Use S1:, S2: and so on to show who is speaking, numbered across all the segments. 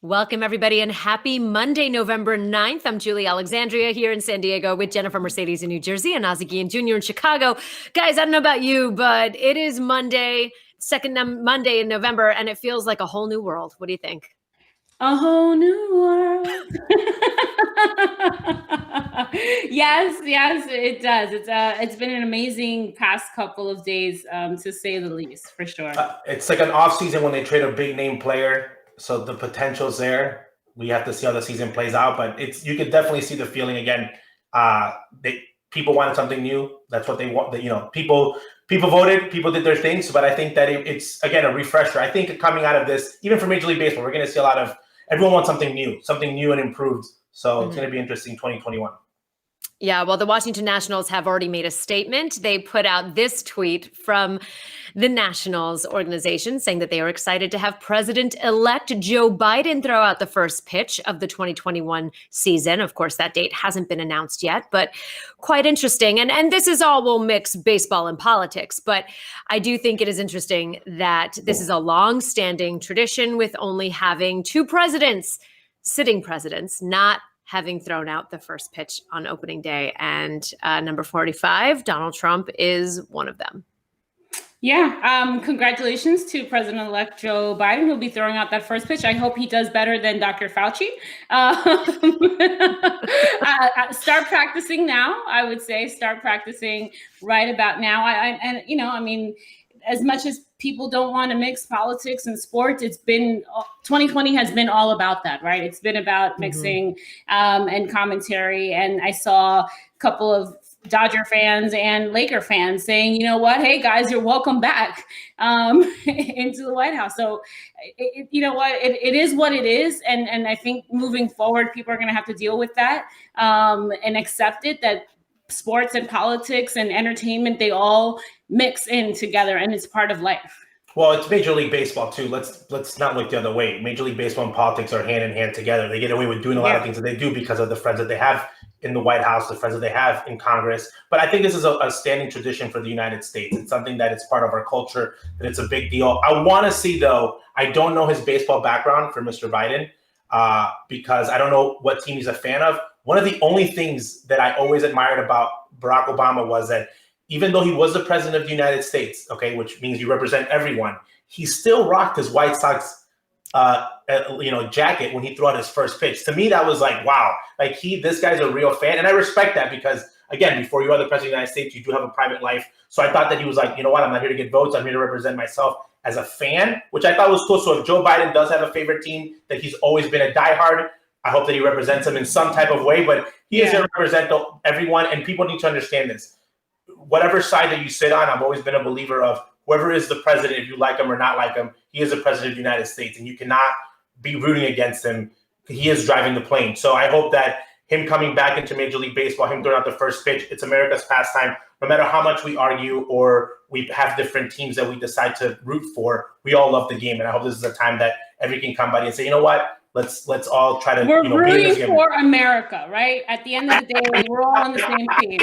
S1: Welcome, everybody, and happy Monday, November 9th. I'm Julie Alexandria here in San Diego with Jennifer Mercedes in New Jersey and Ozzie Guillen Jr. in Chicago. Guys, I don't know about you, but it is Monday, Monday in November, and it feels like a whole new world. What do you think?
S2: A whole new world. Yes, it does. It's been an amazing past couple of days, to say the least, for sure.
S3: It's like an off season when they trade a big name player, so the potential's there. We have to see how the season plays out, but you could definitely see the feeling again. People wanted something new. That's what they want. People voted, people did their things, but I think that it's again a refresher. I think coming out of this, even for Major League Baseball, we're going to see a lot of everyone wants something new and improved. So it's going to be interesting 2021.
S1: Yeah, well, the Washington Nationals have already made a statement. They put out this tweet from the Nationals organization saying that they are excited to have President-elect Joe Biden throw out the first pitch of the 2021 season. Of course, that date hasn't been announced yet, but quite interesting. And this is all, we'll mix baseball and politics, but I do think it is interesting that this is a long-standing tradition with only having two presidents, sitting presidents, not having thrown out the first pitch on opening day. And number 45, Donald Trump, is one of them.
S2: Yeah. Congratulations to President-elect Joe Biden, who'll be throwing out that first pitch. I hope he does better than Dr. Fauci. Start practicing now, I would say. Start practicing right about now. As much as people don't want to mix politics and sports, 2020 has been all about that, right? It's been about mixing and commentary. And I saw a couple of Dodger fans and Laker fans saying, you know what, hey guys, you're welcome back into the White House. So it is what it is. And I think moving forward, people are going to have to deal with that and accept it, that sports and politics and entertainment, they all mix in together, and it's part of life.
S3: Well, it's Major League Baseball too. Let's not look the other way. Major League Baseball and politics are hand in hand together. They get away with doing a lot of things that they do because of the friends that they have in the White House, the friends that they have in Congress. But I think this is a standing tradition for the United States. It's something that it's part of our culture, that it's a big deal. I want to see, though, I don't know his baseball background for Mr. Biden because I don't know what team he's a fan of. One of the only things that I always admired about Barack Obama was that even though he was the president of the United States, okay, which means you represent everyone, he still rocked his White Sox, jacket when he threw out his first pitch. To me, that was like, wow, like this guy's a real fan, and I respect that because, again, before you are the president of the United States, you do have a private life. So I thought that he was like, you know what, I'm not here to get votes, I'm here to represent myself as a fan, which I thought was cool. So if Joe Biden does have a favorite team that he's always been a diehard, I hope that he represents them in some type of way, but he is going to represent everyone, and people need to understand this. Whatever side that you sit on, I've always been a believer of whoever is the president, if you like him or not like him, he is the president of the United States, and you cannot be rooting against him. He is driving the plane. So I hope that him coming back into Major League Baseball, him throwing out the first pitch, it's America's pastime. No matter how much we argue or we have different teams that we decide to root for, we all love the game, and I hope this is a time that everyone can come by and say, you know what? Let's all try to.
S2: We're rooting for America, right? At the end of the day, we're all on the same team.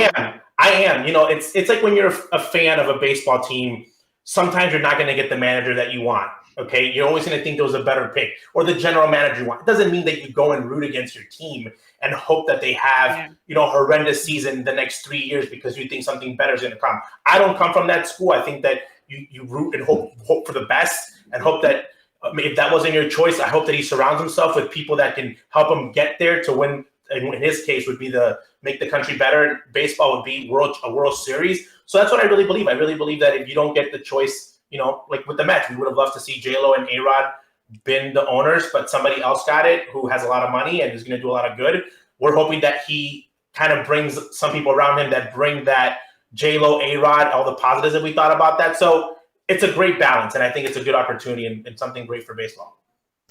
S3: I am. It's like when you're a fan of a baseball team. Sometimes you're not going to get the manager that you want. Okay, you're always going to think there was a better pick or the general manager you want. It doesn't mean that you go and root against your team and hope that they have horrendous season the next 3 years because you think something better is going to come. I don't come from that school. I think that you root and hope for the best and hope that. If that wasn't your choice, I hope that he surrounds himself with people that can help him get there to win. In his case, would be make the country better. Baseball would be a World Series. So that's what I really believe. I really believe that if you don't get the choice, like with the Mets, we would have loved to see J-Lo and A-Rod been the owners, but somebody else got it who has a lot of money and is going to do a lot of good. We're hoping that he kind of brings some people around him that bring that J-Lo, A-Rod, all the positives that we thought about that. So it's a great balance, and I think it's a good opportunity and something great for baseball.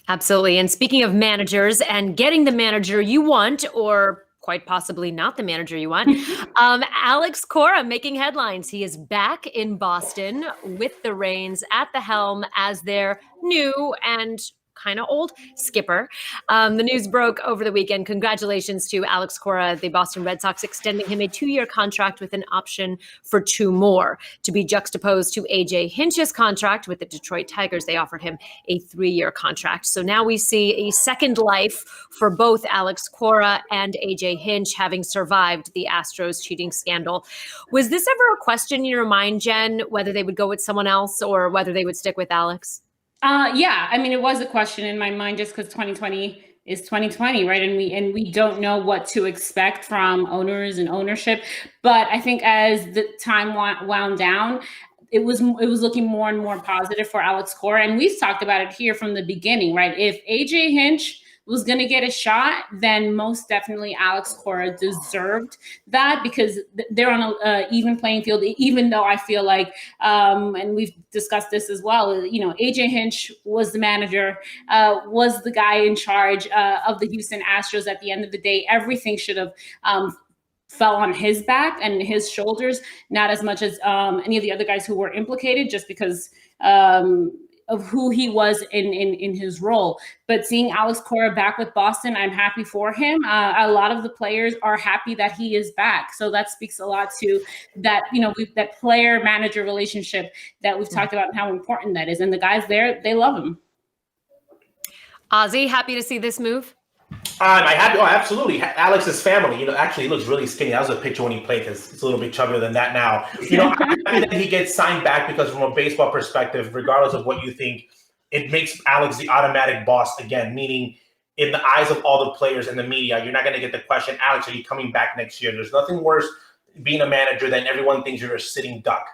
S1: Absolutely. And speaking of managers and getting the manager you want, or quite possibly not the manager you want, Alex Cora making headlines. He is back in Boston with the reins at the helm as their new and kind of old, skipper. The news broke over the weekend. Congratulations to Alex Cora, the Boston Red Sox, extending him a 2-year contract with an option for 2 more, to be juxtaposed to AJ Hinch's contract with the Detroit Tigers. They offered him a 3-year contract. So now we see a second life for both Alex Cora and AJ Hinch, having survived the Astros cheating scandal. Was this ever a question in your mind, Jen, whether they would go with someone else or whether they would stick with Alex?
S2: Yeah, I mean, it was a question in my mind just because 2020 is 2020, right? And we don't know what to expect from owners and ownership. But I think as the time wound down, it was looking more and more positive for Alex Cora. And we've talked about it here from the beginning, right? If AJ Hinch was going to get a shot, then most definitely Alex Cora deserved that, because they're on an even playing field, even though I feel like, and we've discussed this as well, AJ Hinch was the manager, was the guy in charge of the Houston Astros. At the end of the day, everything should have fell on his back and his shoulders, not as much as any of the other guys who were implicated, just because of who he was in his role. But seeing Alex Cora back with Boston, I'm happy for him. A lot of the players are happy that he is back. So that speaks a lot to that, that player-manager relationship that we've talked about and how important that is. And the guys there, they love him.
S1: Ozzy, happy to see this move?
S3: Absolutely. Alex's family, actually he looks really skinny. That was a picture when he played, because it's a little bit chubbier than that now. I'm happy that he gets signed back, because from a baseball perspective, regardless of what you think, it makes Alex the automatic boss again, meaning in the eyes of all the players and the media, you're not going to get the question, Alex, are you coming back next year? There's nothing worse being a manager than everyone thinks you're a sitting duck.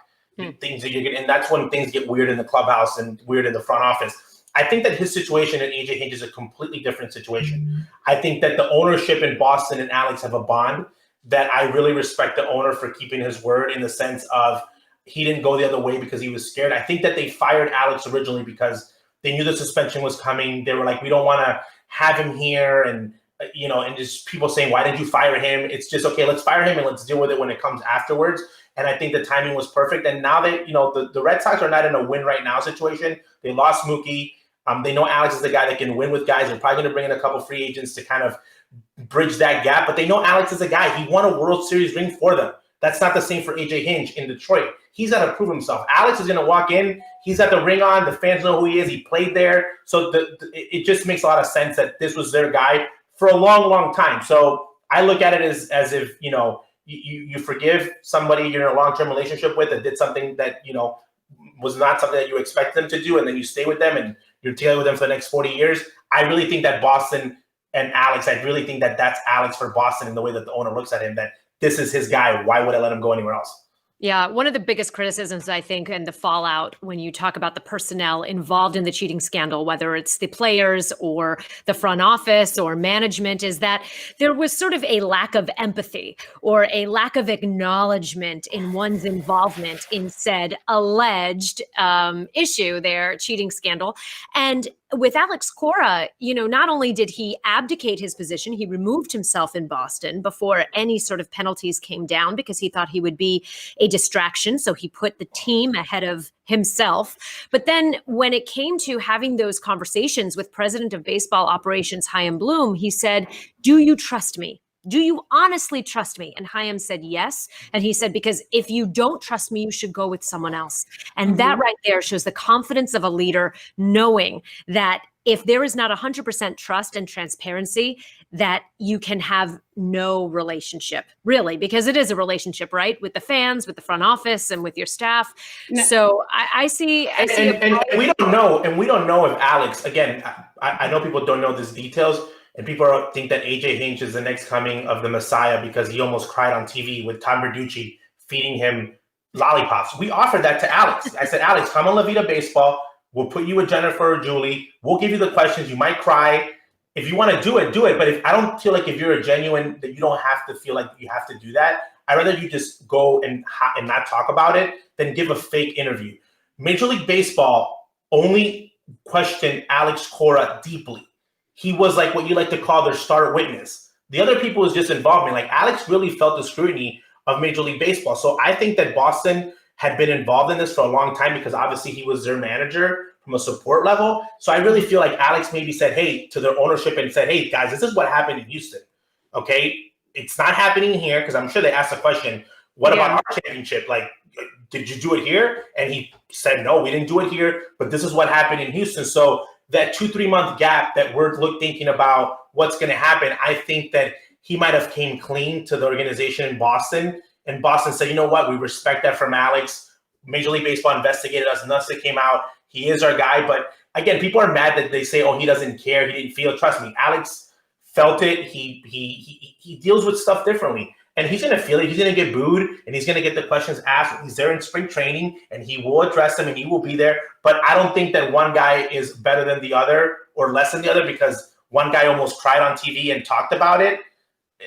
S3: Things that and that's when things get weird in the clubhouse and weird in the front office. I think that his situation and AJ Hinch is a completely different situation. I think that the ownership in Boston and Alex have a bond that I really respect the owner for keeping his word, in the sense of he didn't go the other way because he was scared. I think that they fired Alex originally because they knew the suspension was coming. They were like, we don't want to have him here. And, and just people saying, why did you fire him? It's just, okay, let's fire him and let's deal with it when it comes afterwards. And I think the timing was perfect. And now that, the Red Sox are not in a win right now situation. They lost Mookie. They know Alex is the guy that can win with guys. They're probably going to bring in a couple free agents to kind of bridge that gap. But they know Alex is a guy. He won a World Series ring for them. That's not the same for AJ Hinch in Detroit. He's got to prove himself. Alex is going to walk in. He's got the ring on. The fans know who he is. He played there. So it just makes a lot of sense that this was their guy for a long, long time. So I look at it as if, you forgive somebody you're in a long-term relationship with that did something that, was not something that you expect them to do, and then you stay with them and you're together with them for the next 40 years. I really think that Boston and Alex, I really think that that's Alex for Boston in the way that the owner looks at him, that this is his guy. Why would I let him go anywhere else?
S1: Yeah, one of the biggest criticisms, I think, and the fallout when you talk about the personnel involved in the cheating scandal, whether it's the players or the front office or management, is that there was sort of a lack of empathy or a lack of acknowledgement in one's involvement in said alleged issue, their cheating scandal. And with Alex Cora, not only did he abdicate his position, he removed himself in Boston before any sort of penalties came down because he thought he would be a distraction. So he put the team ahead of himself. But then when it came to having those conversations with President of Baseball Operations, Chaim Bloom, he said, "Do you trust me? Do you honestly trust me?" And Chaim said yes. And he said, because if you don't trust me, you should go with someone else. And that right there shows the confidence of a leader, knowing that if there is not 100% trust and transparency, that you can have no relationship, really, because it is a relationship, right? With the fans, with the front office, and with your staff. No. So I see.
S3: And we don't know. And we don't know if Alex, again, I know people don't know these details. And people think that AJ Hinch is the next coming of the Messiah because he almost cried on TV with Tom Verducci feeding him lollipops. We offered that to Alex. I said, Alex, come on La Vida Baseball. We'll put you with Jennifer or Julie. We'll give you the questions. You might cry. If you want to do it, do it. But if I don't feel like if you're a genuine, that you don't have to feel like you have to do that. I'd rather you just go and not talk about it than give a fake interview. Major League Baseball only questioned Alex Cora deeply. He was like what you like to call their star witness. The other people was just involved. Like Alex really felt the scrutiny of Major League Baseball. So I think that Boston had been involved in this for a long time because obviously he was their manager from from a support level. So I really feel like Alex maybe said, hey, to their ownership and said, hey, guys, this is what happened in Houston. Okay, it's not happening here, because I'm sure they asked the question, what about our championship? Like, did you do it here? And he said, no, we didn't do it here, but this is what happened in Houston. So that 2-3 month gap that we're thinking about what's going to happen, I think that he might have came clean to the organization in Boston, and Boston said, you know what, we respect that from Alex. Major League Baseball investigated us, nothing came out. He is our guy. But again, people are mad that they say, oh, he doesn't care, he didn't feel it. Trust me, Alex felt it. He deals with stuff differently. And he's going to feel it. He's going to get booed, and he's going to get the questions asked. He's there in spring training, and he will address them, and he will be there. But I don't think that one guy is better than the other or less than the other because one guy almost cried on TV and talked about it.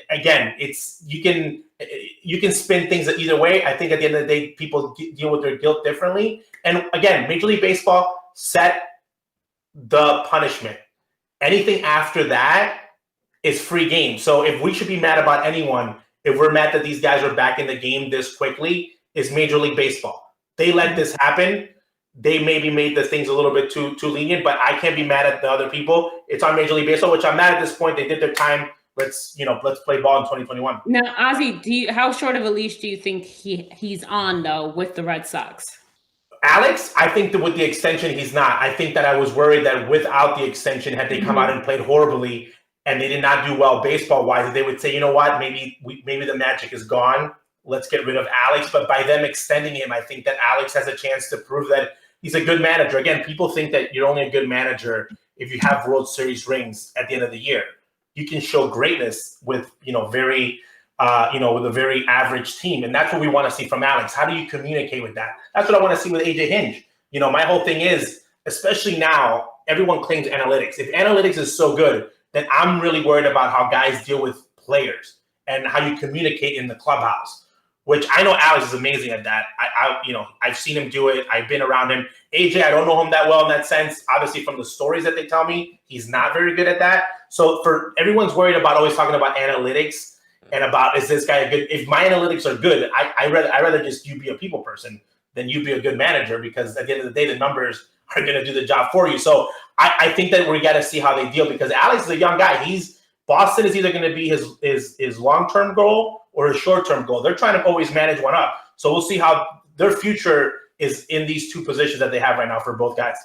S3: Again, you can spin things either way. I think at the end of the day, people deal with their guilt differently. And again, Major League Baseball set the punishment. Anything after that is free game. So if we should be mad about anyone, if we're mad that these guys are back in the game this quickly, is Major League Baseball. They let this happen. They maybe made the things a little bit too lenient, but I can't be mad at the other people. It's on Major League Baseball, which I'm mad at this point. They did their time. Let's play ball in 2021.
S2: Now, Ozzy, how short of a leash do you think he's on though with the Red Sox?
S3: Alex, I think that with the extension, he's not. I think that I was worried that without the extension, had they come out and played horribly and they did not do well baseball-wise, they would say, you know what, maybe the magic is gone. Let's get rid of Alex. But by them extending him, I think that Alex has a chance to prove that he's a good manager. Again, people think that you're only a good manager if you have World Series rings at the end of the year. You can show greatness with, with a very average team. And that's what we want to see from Alex. How do you communicate with that? That's what I want to see with AJ Hinch. My whole thing is, especially now, everyone claims analytics. If analytics is so good, then I'm really worried about how guys deal with players and how you communicate in the clubhouse, which I know Alex is amazing at that. I've seen him do it. I've been around him. AJ, I don't know him that well in that sense. Obviously, from the stories that they tell me, he's not very good at that. So for everyone's worried about always talking about analytics and about, is this guy a good, if my analytics are good, I rather just you be a people person than you be a good manager, because at the end of the day, the numbers are going to do the job for you. So I think that we got to see how they deal, because Alex is a young guy. Boston is either going to be his long-term goal or his short-term goal. They're trying to always manage one up. So we'll see how their future is in these two positions that they have right now for both guys.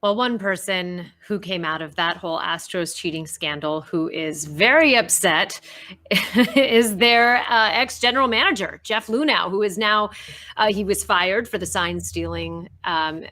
S1: Well, one person who came out of that whole Astros cheating scandal who is very upset is their ex-general manager, Jeff Lunhow, who is now, he was fired for the sign stealing I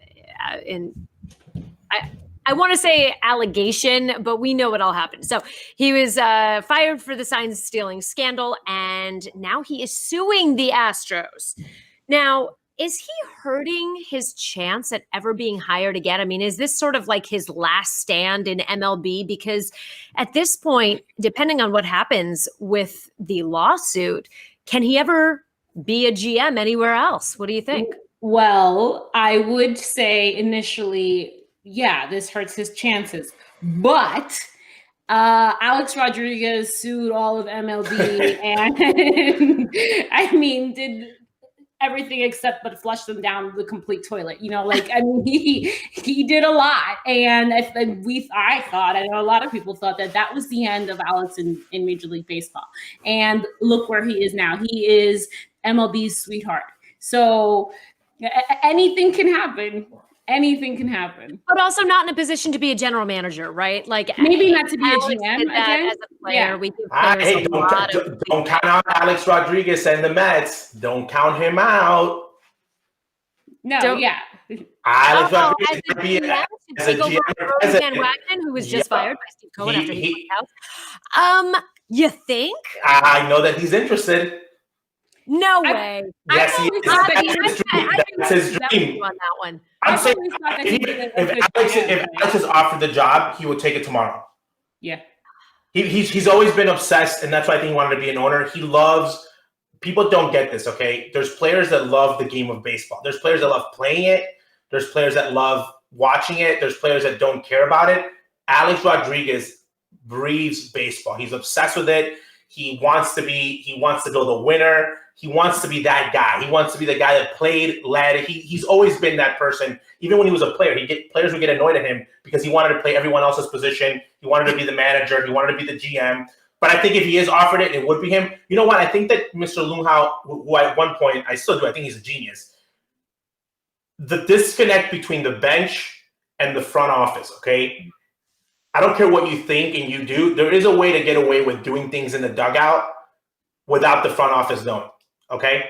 S1: want to say allegation, but we know what all happened. So he was fired for the sign stealing scandal, and now he is suing the Astros. Now, is he hurting his chance at ever being hired again? I mean, is this sort of like his last stand in MLB? Because at this point, depending on what happens with the lawsuit, can he ever be a GM anywhere else? What do you think?
S2: Well, I would say initially, yeah, this hurts his chances. But Alex Rodriguez sued all of MLB and I mean, did everything except but flush them down the complete toilet. He did a lot. And I thought, I know a lot of people thought that was the end of Alex in Major League Baseball. And look where he is now. He is MLB's sweetheart. So anything can happen. Anything can happen.
S1: But also not in a position to be a general manager, right? Like
S2: maybe not to be
S1: Alex
S2: a GM
S1: did that
S2: again.
S1: as a player.
S2: Yeah.
S1: We give players
S3: don't count out Alex Rodriguez and the Mets. Don't count him out. Alex Rodriguez could be as a GM president.
S1: Wagner, who was just fired by Steve Cohen after he went out. You think?
S3: I know that he's interested.
S1: No way.
S3: Yes, he is. That's his dream.
S1: On that one.
S3: I'm saying if Alex is offered the job, he would take it tomorrow.
S2: Yeah.
S3: He's always been obsessed, and that's why I think he wanted to be an owner. He loves – people don't get this, okay? There's players that love the game of baseball. There's players that love playing it. There's players that love watching it. There's players that don't care about it. Alex Rodriguez breathes baseball. He's obsessed with it. He wants to build a winner. he wants to be that guy. He wants to be the guy that played, led. He's always been that person. Even when he was a player, players would get annoyed at him because he wanted to play everyone else's position. He wanted to be the manager. He wanted to be the GM. But I think if he is offered it, it would be him. You know what? I think that Mr. Lunhow, who at one point, I still do, I think he's a genius. The disconnect between the bench and the front office, okay? I don't care what you think and you do. There is a way to get away with doing things in the dugout without the front office knowing, okay?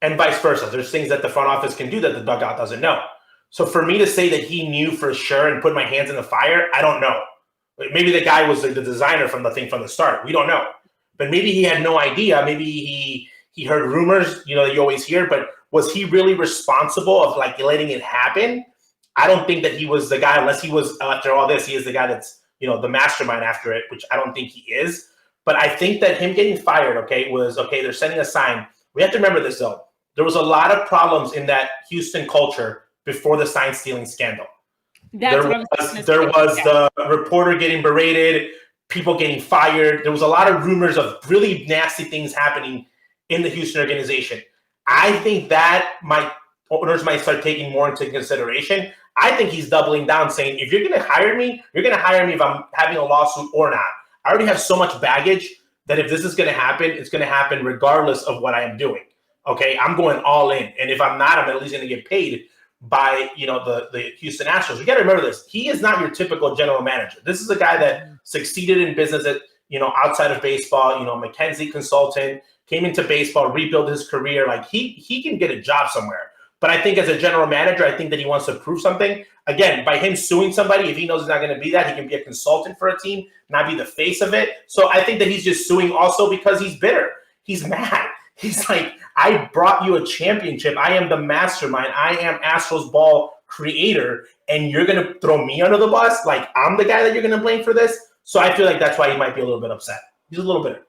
S3: And vice versa. There's things that the front office can do that the dugout doesn't know. So for me to say that he knew for sure and put my hands in the fire, I don't know. Maybe the guy was the designer from the start. We don't know. But maybe he had no idea. Maybe he heard rumors, you know, that you always hear, but was he really responsible of like letting it happen? I don't think that he was the guy, unless he was, after all this, he is the guy that's, you know, the mastermind after it, which I don't think he is. But I think that him getting fired, they're sending a sign. We have to remember this, though. There was a lot of problems in that Houston culture before the sign stealing scandal. There was the reporter getting berated, people getting fired. There was a lot of rumors of really nasty things happening in the Houston organization. I think that owners might start taking more into consideration. I think he's doubling down, saying, if you're going to hire me, you're going to hire me if I'm having a lawsuit or not. I already have so much baggage that if this is going to happen, it's going to happen regardless of what I am doing. Okay, I'm going all in. And if I'm not, I'm at least going to get paid by, you know, the Houston Astros. You got to remember this. He is not your typical general manager. This is a guy that succeeded in business at, you know, outside of baseball, you know, McKinsey consultant, came into baseball, rebuilt his career. Like he can get a job somewhere. But I think as a general manager, I think that he wants to prove something. Again, by him suing somebody, if he knows he's not going to be that, he can be a consultant for a team, not be the face of it. So I think that he's just suing also because he's bitter. He's mad. He's like, I brought you a championship. I am the mastermind. I am Astros ball creator, and you're going to throw me under the bus? Like, I'm the guy that you're going to blame for this? So I feel like that's why he might be a little bit upset. He's a little bitter.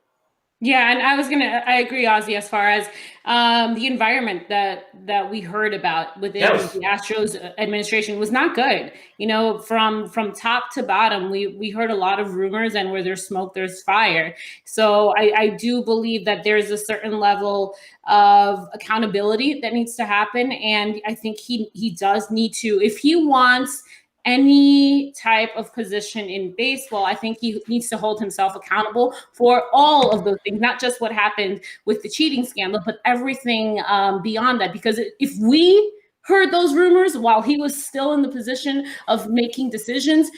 S2: Yeah, and I agree, Ozzy, as far as the environment that we heard about within the Astros administration was not good. You know, from top to bottom, we heard a lot of rumors, and where there's smoke, there's fire. So I do believe that there's a certain level of accountability that needs to happen, and I think he does need to, if he wants any type of position in baseball, I think he needs to hold himself accountable for all of those things, not just what happened with the cheating scandal, but everything beyond that. Because if we heard those rumors while he was still in the position of making decisions,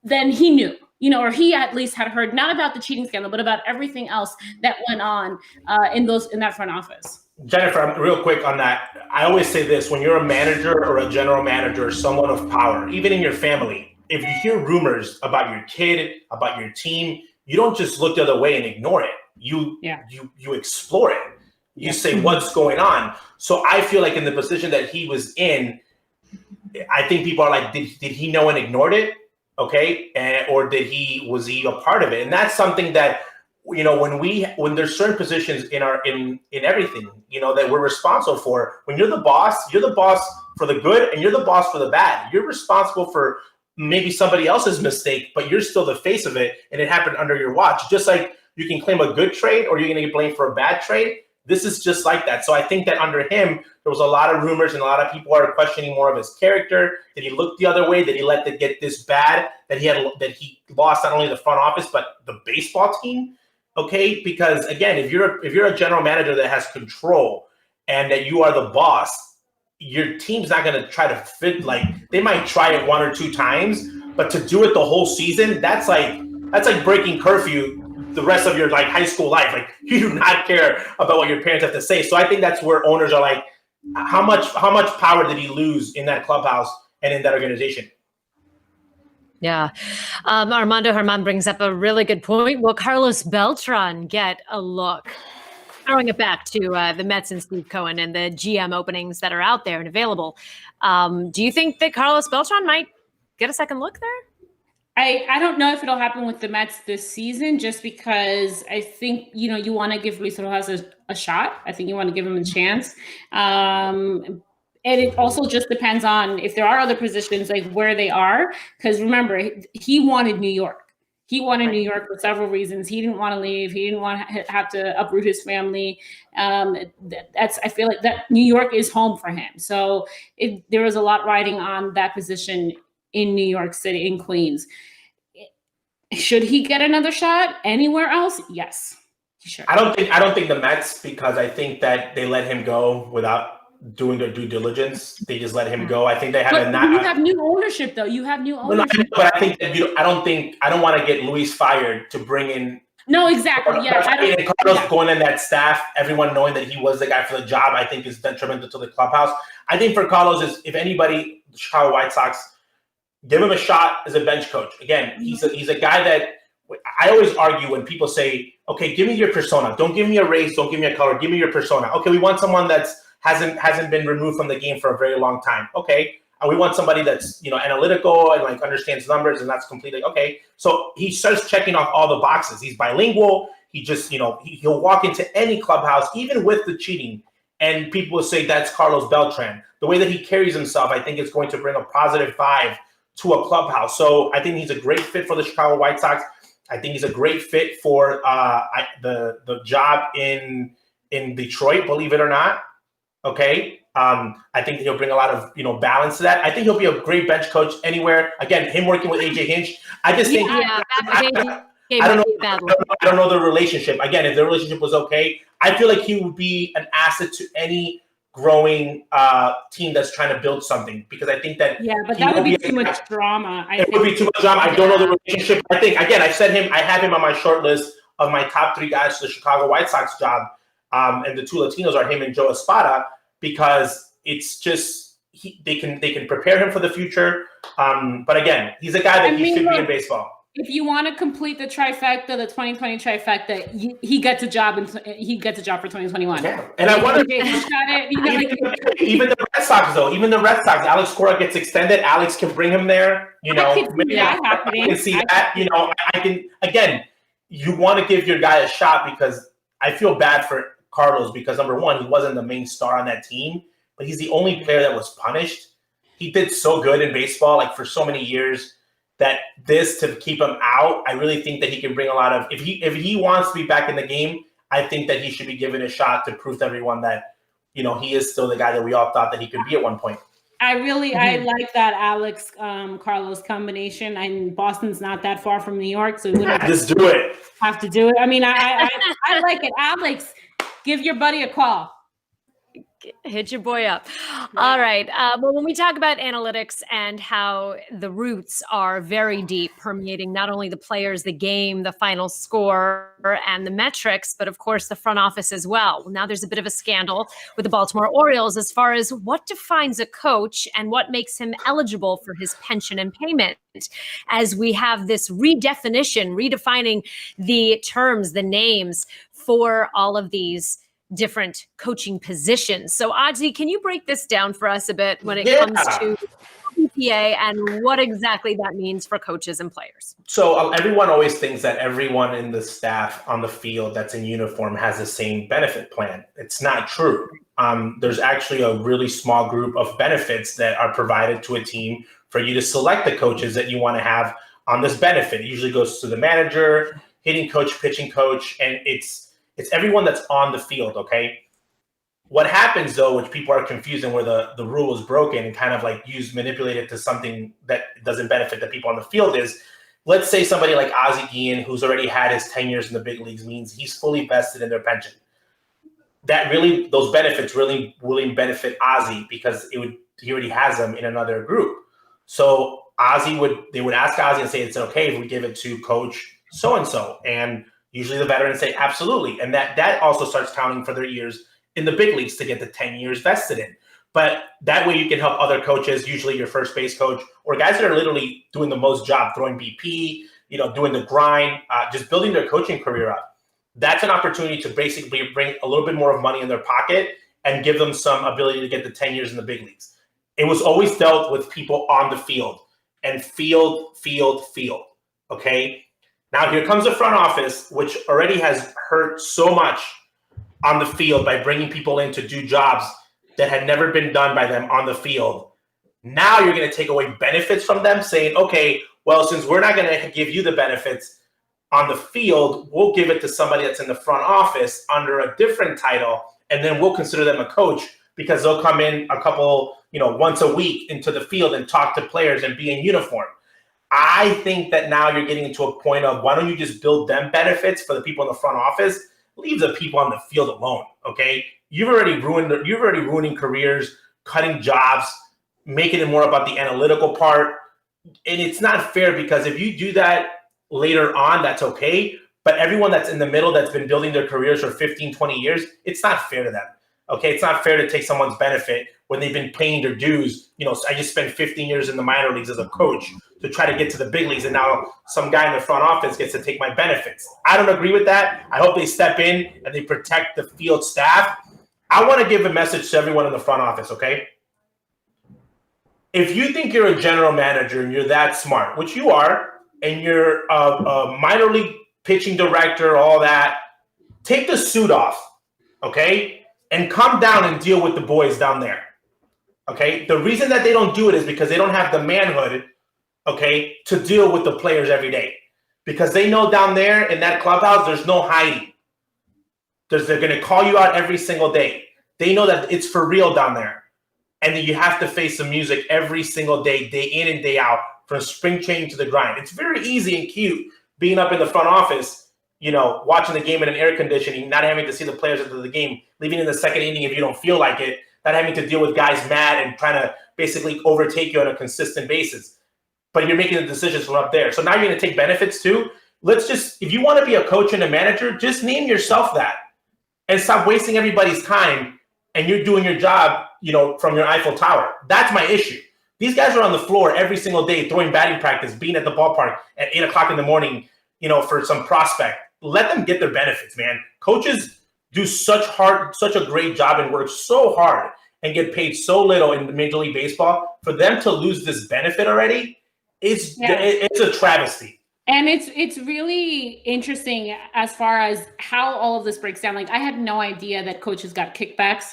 S2: then he knew, you know, or he at least had heard not about the cheating scandal, but about everything else that went on in that front office.
S3: Jennifer, real quick on that. I always say this, when you're a manager or a general manager or someone of power, even in your family, if you hear rumors about your kid, about your team, you don't just look the other way and ignore it. You explore it. You say, what's going on? So I feel like in the position that he was in, I think people are like, did he know and ignored it? Okay. Or was he a part of it? And that's something that, you know, when there's certain positions in everything, you know, that we're responsible for. When you're the boss for the good and you're the boss for the bad. You're responsible for maybe somebody else's mistake, but you're still the face of it, and it happened under your watch. Just like you can claim a good trade or you're going to get blamed for a bad trade. This is just like that. So I think that under him, there was a lot of rumors and a lot of people are questioning more of his character. Did he look the other way? Did he let it get this bad that he lost not only the front office but the baseball team? Okay, because again, if you're a general manager that has control and that you are the boss, your team's not going to try to fit. Like, they might try it one or two times, but to do it the whole season, that's like breaking curfew the rest of your like high school life. Like, you do not care about what your parents have to say. So I think that's where owners are like, how much power did he lose in that clubhouse and in that organization?
S1: Yeah. Armando Herman brings up a really good point. Will Carlos Beltran get a look? Throwing it back to the Mets and Steve Cohen and the GM openings that are out there and available. Do you think that Carlos Beltran might get a second look there?
S2: I don't know if it'll happen with the Mets this season, just because I think, you know, you want to give Luis Rojas a shot. I think you want to give him a chance. And it also just depends on if there are other positions, like where they are. Because remember, he wanted New York. He wanted New York for several reasons. He didn't want to leave. He didn't want to have to uproot his family. I feel like that New York is home for him. So there was a lot riding on that position in New York City, in Queens. Should he get another shot anywhere else? Yes, he should.
S3: I don't think the Mets, because I think that they let him go without doing their due diligence. They just let him go. I think they have
S2: you have new ownership, though. You have new ownership.
S3: But I think that I don't want to get Luis fired to bring in.
S2: No, exactly. Yeah,
S3: Carlos going in that staff, everyone knowing that he was the guy for the job, I think is detrimental to the clubhouse. I think for Carlos, is if anybody, the Chicago White Sox, give him a shot as a bench coach. Again, he's a guy that I always argue when people say, okay, give me your persona. Don't give me a race. Don't give me a color. Give me your persona. Okay, we want someone that's hasn't been removed from the game for a very long time. Okay. And we want somebody that's, analytical and like understands numbers, and that's completely okay. So he starts checking off all the boxes. He's bilingual. He just, he'll walk into any clubhouse, even with the cheating, and people will say that's Carlos Beltran. The way that he carries himself, I think it's going to bring a positive vibe to a clubhouse. So I think he's a great fit for the Chicago White Sox. I think he's a great fit for the job in Detroit, believe it or not. Okay. I think he'll bring a lot of, balance to that. I think he'll be a great bench coach anywhere. Again, him working with AJ Hinch. I just think I don't know the relationship. Again, if the relationship was okay, I feel like he would be an asset to any growing team that's trying to build something, because I think that
S2: but that would be too much drama.
S3: It would be too much drama. I don't know the relationship. I think, again, I have him on my short list of my top 3 guys for the Chicago White Sox job. And the 2 Latinos are him and Joe Espada, because it's just they can prepare him for the future. But again, he's a guy that he should be in baseball.
S2: If you want to complete the trifecta, the 2020 trifecta, he gets a job for 2021.
S3: Yeah. And I wonder even the Red Sox, though, Alex Cora gets extended. Alex can bring him there. I can see that. I can, again, you want to give your guy a shot, because I feel bad for Carlos, because number one, he wasn't the main star on that team, but he's the only player that was punished. He did so good in baseball, like for so many years, that to keep him out, I really think that he can bring a lot of, if he wants to be back in the game, I think that he should be given a shot to prove to everyone that, he is still the guy that we all thought that he could be at one point.
S2: I like that Alex Carlos combination. And Boston's not that far from New York, so we wouldn't
S3: just do it.
S2: Have to do it. I mean, I like it. Alex, give your buddy a call.
S1: Hit your boy up. All right. Well, when we talk about analytics and how the roots are very deep, permeating not only the players, the game, the final score, and the metrics, but of course the front office as well. Now there's a bit of a scandal with the Baltimore Orioles as far as what defines a coach and what makes him eligible for his pension and payment, as we have this redefining the terms, the names for all of these different coaching positions. So Audrey, can you break this down for us a bit when it comes to PPA and what exactly that means for coaches and players?
S3: So everyone always thinks that everyone in the staff on the field that's in uniform has the same benefit plan. It's not true. There's actually a really small group of benefits that are provided to a team for you to select the coaches that you want to have on this benefit. It usually goes to the manager, hitting coach, pitching coach, and it's everyone that's on the field, okay? What happens, though, which people are confused and where the rule is broken and kind of like manipulated to something that doesn't benefit the people on the field, is, let's say somebody like Ozzie Guillen, who's already had his 10 years in the big leagues, means he's fully vested in their pension. Those benefits really benefit Ozzie, because he already has them in another group. So they would ask Ozzie and say, it's okay if we give it to coach so-and-so. And usually the veterans say, absolutely. And that also starts counting for their years in the big leagues to get the 10 years vested in. But that way you can help other coaches, usually your first base coach, or guys that are literally doing the most job, throwing BP, doing the grind, just building their coaching career up. That's an opportunity to basically bring a little bit more of money in their pocket and give them some ability to get the 10 years in the big leagues. It was always dealt with people on the field, and field, okay? Now, here comes the front office, which already has hurt so much on the field by bringing people in to do jobs that had never been done by them on the field. Now you're going to take away benefits from them, saying, okay, well, since we're not going to give you the benefits on the field, we'll give it to somebody that's in the front office under a different title, and then we'll consider them a coach because they'll come in a couple, once a week into the field and talk to players and be in uniform. I think that now you're getting into a point of, why don't you just build them benefits for the people in the front office? Leave the people on the field alone, okay? You're already ruining careers, cutting jobs, making it more about the analytical part. And it's not fair, because if you do that later on, that's okay. But everyone that's in the middle that's been building their careers for 15, 20 years, it's not fair to them. Okay, it's not fair to take someone's benefit when they've been paying their dues. I just spent 15 years in the minor leagues as a coach to try to get to the big leagues, and now some guy in the front office gets to take my benefits. I don't agree with that. I hope they step in and they protect the field staff. I want to give a message to everyone in the front office, okay? If you think you're a general manager and you're that smart, which you are, and you're a minor league pitching director, all that, take the suit off, okay? And come down and deal with the boys down there, okay? The reason that they don't do it is because they don't have the manhood, okay, to deal with the players every day. Because they know down there in that clubhouse, there's no hiding. They're going to call you out every single day. They know that it's for real down there. And then you have to face the music every single day in and day out, from spring training to the grind. It's very easy and cute being up in the front office, watching the game in an air conditioning, not having to see the players after the game, leaving in the second inning if you don't feel like it, not having to deal with guys mad and trying to basically overtake you on a consistent basis. But you're making the decisions from up there. So now you're going to take benefits too. If you want to be a coach and a manager, just name yourself that and stop wasting everybody's time, and you're doing your job, from your Eiffel Tower. That's my issue. These guys are on the floor every single day, throwing batting practice, being at the ballpark at 8 o'clock in the morning, for some prospect. Let them get their benefits, man. Coaches do such a great job and work so hard and get paid so little in Major League Baseball. For them to lose this benefit already, it's a travesty.
S2: And it's really interesting as far as how all of this breaks down. Like, I had no idea that coaches got kickbacks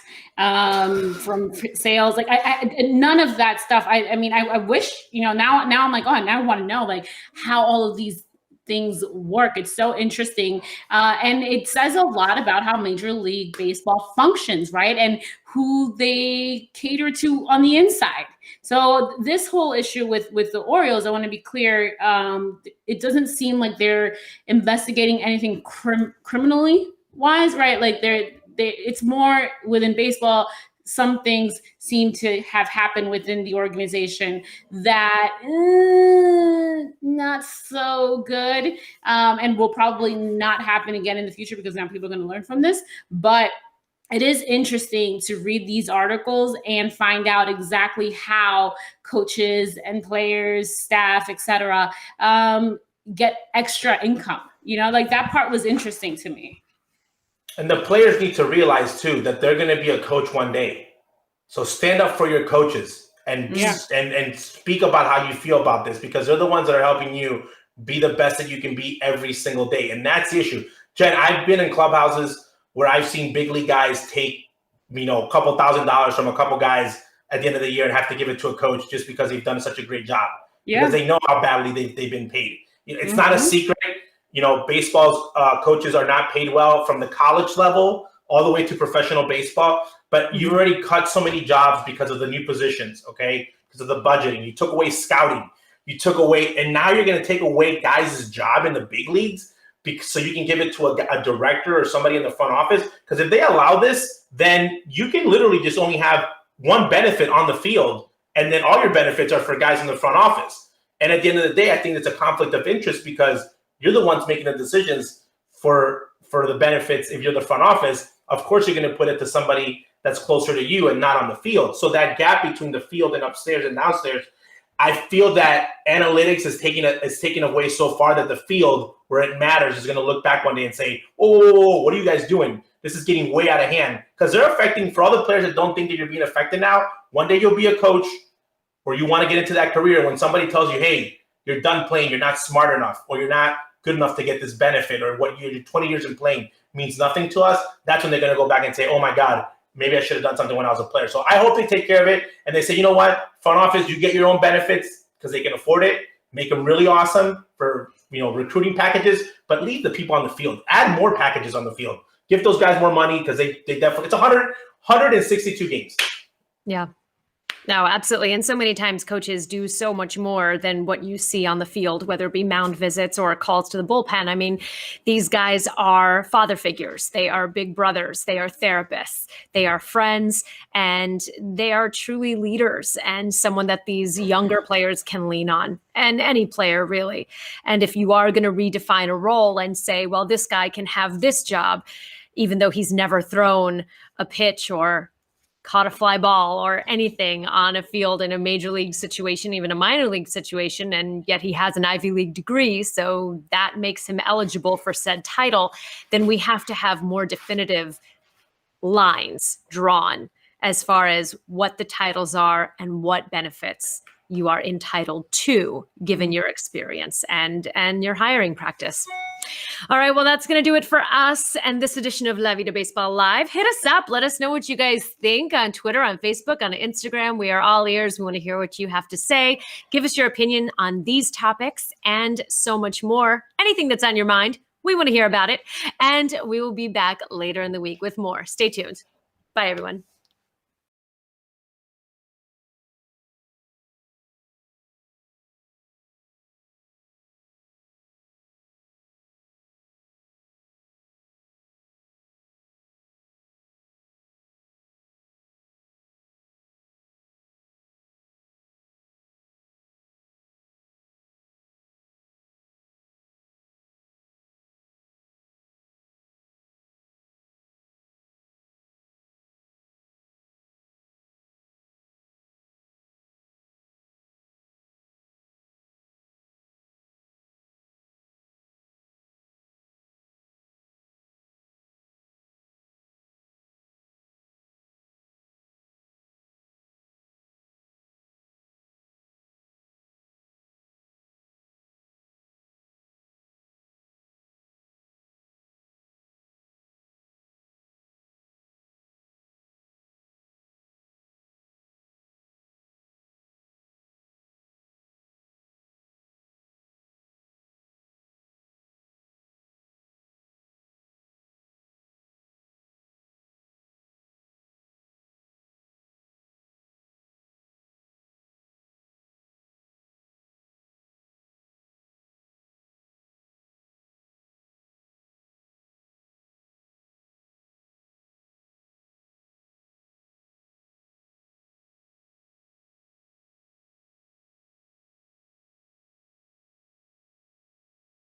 S2: from sales. Like, I none of that stuff. I wish, now I'm like, oh, now I want to know, like, how all of these things work. It's so interesting. And it says a lot about how Major League Baseball functions, right? And who they cater to on the inside. So this whole issue with the Orioles, I want to be clear, it doesn't seem like they're investigating anything criminally wise, right? Like it's more within baseball. Some things seem to have happened within the organization that not so good, and will probably not happen again in the future, because now people are going to learn from this. But it is interesting to read these articles and find out exactly how coaches and players, staff, etc., get extra income. Like, that part was interesting to me.
S3: And the players need to realize too that they're going to be a coach one day. So stand up for your coaches and speak about how you feel about this, because they're the ones that are helping you be the best that you can be every single day. And that's the issue. Jen, I've been in clubhouses where I've seen big league guys take, a couple $1,000s from a couple guys at the end of the year and have to give it to a coach just because they've done such a great job. Yeah. Because they know how badly they've been paid. It's not a secret. Baseball's coaches are not paid well from the college level all the way to professional baseball. But you've already cut so many jobs because of the new positions, okay? Because of the budgeting. You took away scouting. And now you're going to take away guys' job in the big leagues so you can give it to a director or somebody in the front office. Because if they allow this, then you can literally just only have one benefit on the field, and then all your benefits are for guys in the front office. And at the end of the day, I think it's a conflict of interest, because you're the ones making the decisions for the benefits. If you're the front office, of course you're going to put it to somebody that's closer to you and not on the field. So that gap between the field and upstairs and downstairs, I feel that analytics is taking away so far that the field, where it matters, is going to look back one day and say, oh, what are you guys doing? This is getting way out of hand. Because they're affecting, for all the players that don't think that you're being affected now, one day you'll be a coach or you want to get into that career. When somebody tells you, hey, you're done playing, you're not smart enough, or you're not good enough to get this benefit, or what you're 20 years in playing means nothing to us, that's when they're going to go back and say, oh my God, maybe I should have done something when I was a player. So I hope they take care of it and they say, you know what, front office, you get your own benefits because they can afford it, make them really awesome for, recruiting packages, but leave the people on the field. Add more packages on the field. Give those guys more money because they definitely, it's 162 games.
S1: Yeah. No, absolutely. And so many times coaches do so much more than what you see on the field, whether it be mound visits or calls to the bullpen. I mean, these guys are father figures. They are big brothers. They are therapists. They are friends, and they are truly leaders and someone that these younger players can lean on, and any player really. And if you are going to redefine a role and say, well, this guy can have this job, even though he's never thrown a pitch or caught a fly ball or anything on a field in a major league situation, even a minor league situation, and yet he has an Ivy League degree, so that makes him eligible for said title, then we have to have more definitive lines drawn as far as what the titles are and what benefits you are entitled to, given your experience and your hiring practice. All right, well, that's going to do it for us and this edition of Vida Baseball Live. Hit us up. Let us know what you guys think on Twitter, on Facebook, on Instagram. We are all ears. We want to hear what you have to say. Give us your opinion on these topics and so much more. Anything that's on your mind, we want to hear about it. And we will be back later in the week with more. Stay tuned. Bye, everyone.